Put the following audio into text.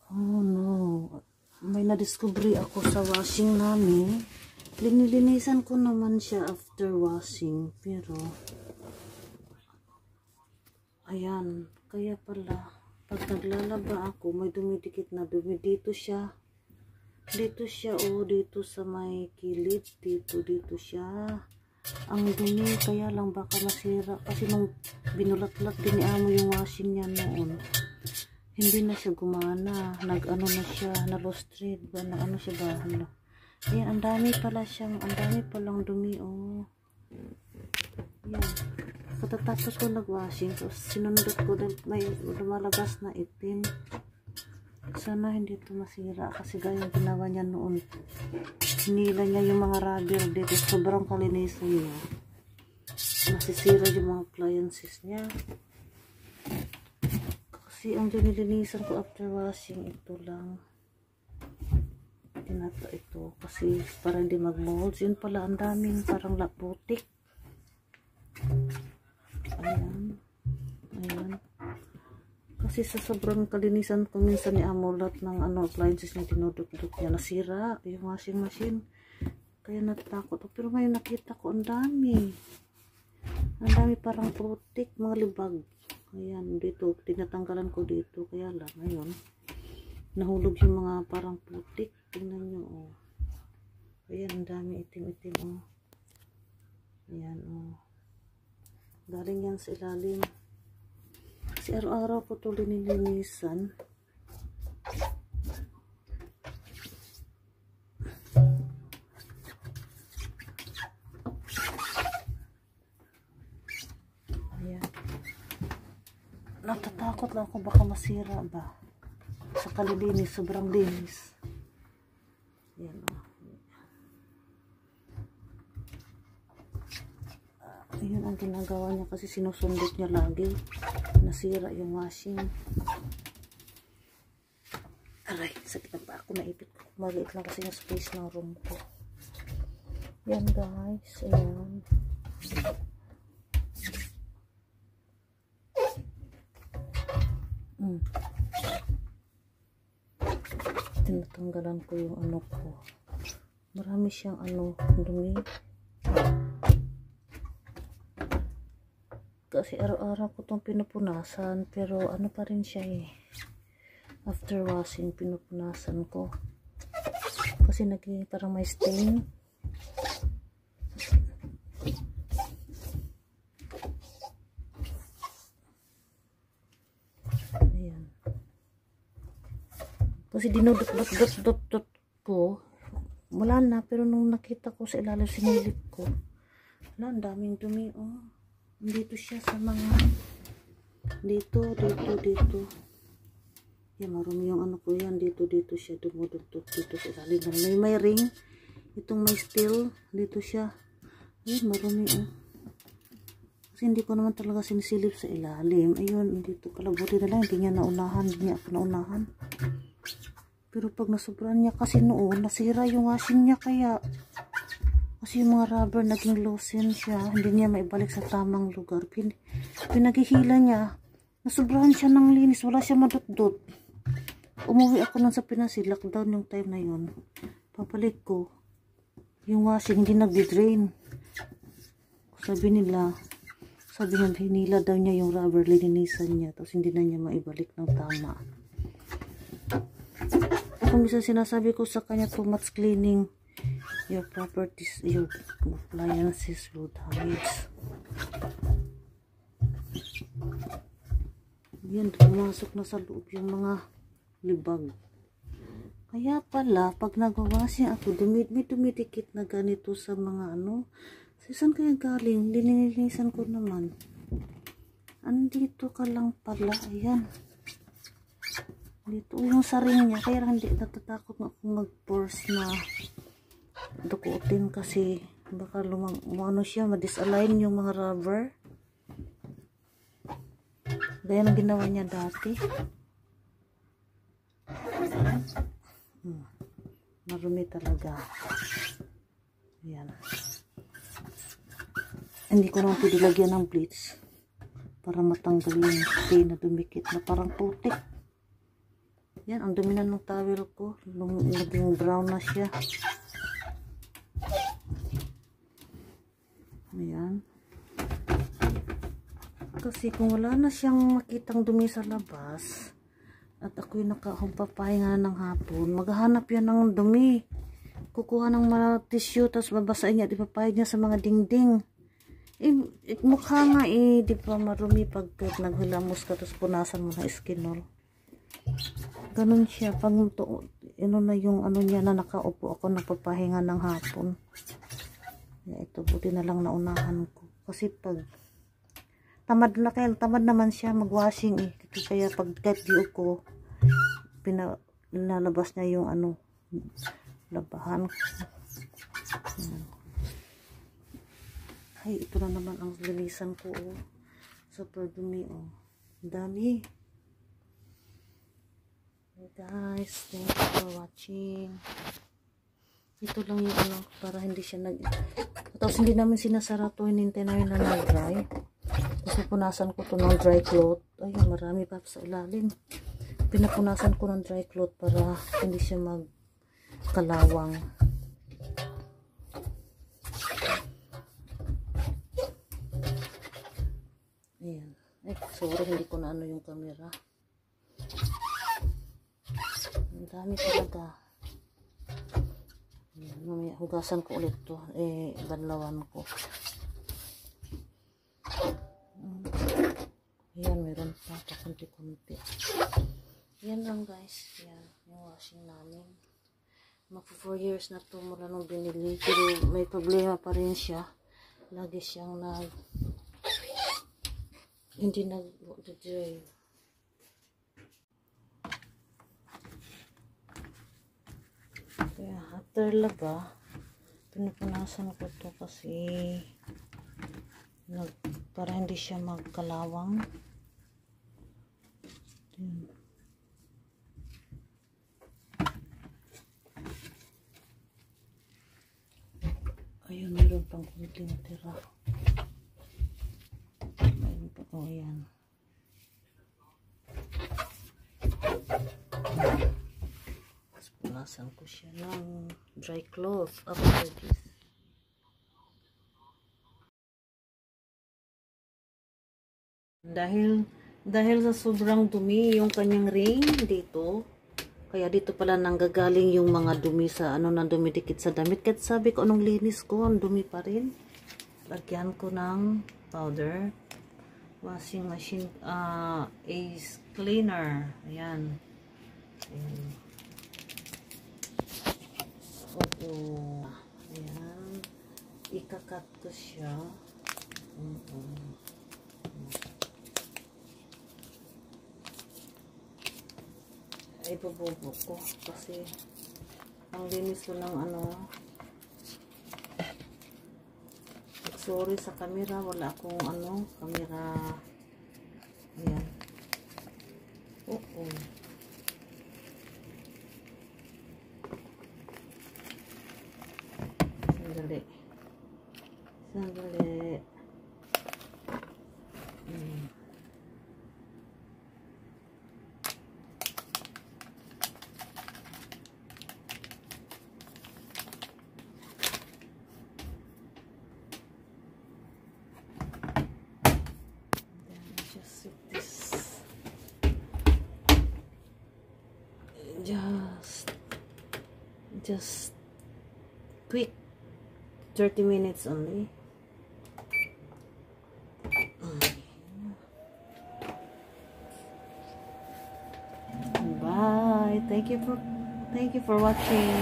Oh no. May na-discovery ako sa washing namin. Linilinisan ko naman siya after washing. Pero, ayan. Kaya pala, pag naglalaba ako, may dumidikit na dumi. Dito siya. Dito siya, oh. Dito sa may kilid. Dito siya. Ang dumi. Kaya lang baka masira. Kasi nung binulat-lat din ni Amo yung washing niya noon, hindi na siya gumana. Nag-ano na siya. Na-lostrate ba? Na-ano siya ba? Ano? Ayan, ang dami pala siyang, ang dami palang dumi, oh. Ayan. Katatapos ko nag-washing, so sinunod ko dahil may lumalabas na itim. Sana hindi ito masira kasi gaya yung ginawa niya noon. Hinila niya yung mga rubber dito. Sobrang kalinisan niya. Nasisira yung mga appliances niya. Kasi ang nilinisan ko after washing, ito lang. Tinata ito. Kasi para hindi mag-molds. Yun pala, ang daming parang laputik. Ayan. Ayan. Kasi sa sobrang kalinisan ko minsan ni Amulat ng appliances niya, dinudot-dot niya. Nasira yung washing machine. Kaya natakot. Pero ngayon nakita ko, ang dami. Ang dami parang putik, mga libag. Ayan, dito, tinatanggalan ko dito. Kaya lang, ngayon, nahulog yung mga parang putik. Tingnan nyo, oh. Ayan, ang dami itim-itim, oh. Ayan, oh. Galing yan sa ilalim. Kasi araw-araw ko ito linilinisan. Natatakot lang ako baka masira ba sa kalilinis, sobrang linis. Yan, oh. Ayun ang ginagawa niya kasi sinusundot niya lagi. Nasira yung washing. Aray, sakit na pa ako, naipit ko. Maliit lang kasi yung space ng room ko. Yan guys, ayan. Tinatanggalan ko yung ano ko. Marami siyang dumi. Kasi araw-araw ko itong pinupunasan. Pero ano pa rin siya eh. After washing, pinupunasan ko. Kasi naging parang may stain. Ayan. Kasi dinudot-dot ko. Wala na. Pero nung nakita ko sa ilalim, sinilip ko. Wala, ang daming dumi. Oh. Dito siya sa mga dito. Yan, marami yung ano ko yan. Dito siya. Dumudot-dot dito sa ilalim. May ring. Itong may steel. Dito siya. Ayun, marami. Oh. Kasi hindi ko naman talaga sinisilip sa ilalim. Ayun, dito pala. Buti na lang. Hindi niya naunahan. Hindi niya ako naunahan. Pero pag nasobran niya kasi noon, nasira yung washing niya kaya. Kasi yung mga rubber naging loosen siya. Hindi niya maibalik sa tamang lugar. Pinaghihila niya. Nasobrahan siya ng linis. Wala siya madot-dot. Umuwi ako nun sa Pinas. Lockdown yung time na yun. Papalik ko. Yung washing hindi nag-drain. Sabi niya, hinila daw niya yung rubber. Lininisan niya. Tapos hindi na niya maibalik ng tama. Kung minsan sinasabi ko sa kanya, too much cleaning. Your properties, your appliances will damage. Yan, pumasok na sa loob yung mga libag. Kaya pala, pag nagwawashing ako, may dumidikit na ganito sa mga saan kaya galing? Linilinisan ko naman. Andito ka lang pala. Ayan. Dito yung saring niya. Kaya hindi natatakot na akong mag-force na dukutin kasi baka siya, ma-disalign yung mga rubber. Gaya ng ginawa niya dati. Marumi talaga. Ayan. Hindi ko naman pwede lagyan ng bleach para matanggal yung stain na dumikit na parang putik. Yan, ang dumi na ng towel ko. Naging brown na siya. Ayan. Kasi kung wala na siyang makitang dumi sa labas, at ako'y nakapapahinga ng hapon, maghahanap yan ng dumi. Kukuha ng mga tissue, tapos babasahin niya, ipapahid niya sa mga dingding. Mukha nga di pa marumi pag naghilamos ka, tapos punasan mo na skinol. Ganun siya. Pag na yung ano niya na nakaupo ako, nagpapahinga ng hapon. Ito, buti na lang naunahan ko. Kasi pag tamad naman siya mag-washing Kaya pag kahit di ko, pinalabas niya yung ano, labahan ko. Ay, ito na naman ang linisan ko. Super dumi. Dami. Hey guys, thank you for watching. Ito lang yung ano, para hindi siya tapos hindi namin sinasara to, hinintay namin na nag-dry. Kasi punasan ko to ng dry cloth. Ay, marami pa sa ilalim. Pinapunasan ko ng dry cloth para hindi siya magkalawang. Ayan. Ay, sorry, hindi ko na ano yung camera. Ang dami talaga. Mamaya hugasan ko ulit to, banlawan ko. Ayan, meron pa kunti-kunti. Yan lang guys, yan yung washing namin. Magpo 4 years na to mula nung binili, pero may problema pa rin siya. Lagi siyang hindi nag-dry. Kaya after laba, pinupunasan ko to kasi para hindi siya magkalawang. Ayun, meron pang kunting tira. Ayun pa, ayan. Punasan ko siya ng dry cloth after this. Dahil sa sobrang dumi yung kanyang ring dito, kaya dito pala nanggagaling yung mga dumi sa ano, na dumidikit sa damit. Kahit sabi ko anong linis ko, ang dumi pa rin. Lagyan ko ng powder, washing machine, Ace cleaner. Ayan. Ayan. Ikakat ko siya. Ay, bububo ko kasi ang linis ko ng ano. Sorry sa camera, wala akong ano, camera. Ayan. Sandali. Just quick 30 minutes only. Bye. Thank you for watching.